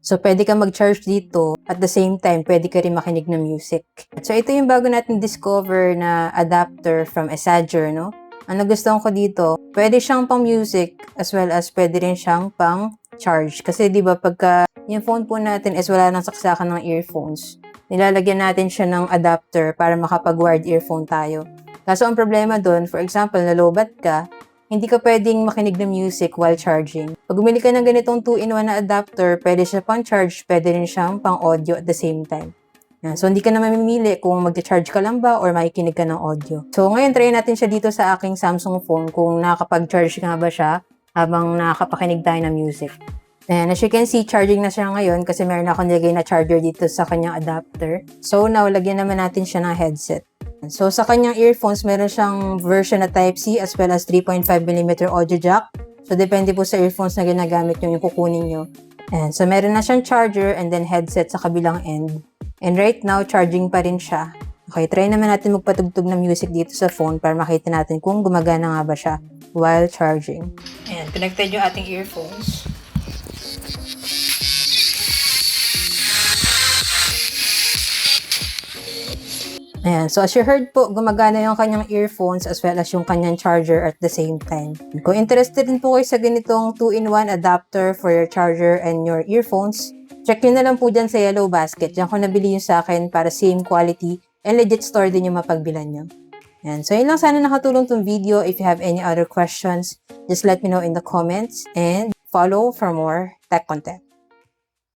So, pwede ka mag-charge dito. At the same time, pwede ka rin makinig ng music. So, ito yung bago natin discover na adapter from Esager, no? Ang nagustuhan ko dito, pwede siyang pang music as well as pwede rin siyang pang charge. Kasi di ba pagka yung phone po natin is wala nang saksakan ng earphones, nilalagyan natin siya ng adapter para makapag-wired earphone tayo. Kaso ang problema doon, for example, nalobat ka, hindi ka pwedeng makinig ng music while charging. Pag bumili ka ng ganitong 2-in-1 na adapter, pwede siya pang charge, pwede rin siyang pang audio at the same time. Yan. So, hindi ka na mamimili kung mag-charge ka lang ba or makikinig ka ng audio. So, ngayon, try natin siya dito sa aking Samsung phone kung nakakapag-charge nga ba siya habang nakakapakinig tayo ng music. And as you can see, charging na siya ngayon kasi meron akong nilagay na charger dito sa kanyang adapter. So, now, lagyan naman natin siya ng headset. So, sa kanyang earphones, meron siyang version na Type-C as well as 3.5mm audio jack. So, depende po sa earphones na ginagamit nyo yung kukunin nyo. And so, meron na siyang charger and then headset sa kabilang end. And right now, charging pa rin siya. Okay, try naman natin magpatugtog ng music dito sa phone para makita natin kung gumagana nga ba siya while charging. Ayan, connected yung ating earphones. Ayan, so as you heard po, gumagana yung kanyang earphones as well as yung kanyang charger at the same time. Kung interested din po kayo sa ganitong 2-in-1 adapter for your charger and your earphones, check nyo na lang po dyan sa Yellow Basket. Diyan ko nabili yung sa akin para same quality and legit store din yung mapagbilan nyo. Ayan, so yun lang, sana nakatulong tong video. If you have any other questions, just let me know in the comments and follow for more tech content.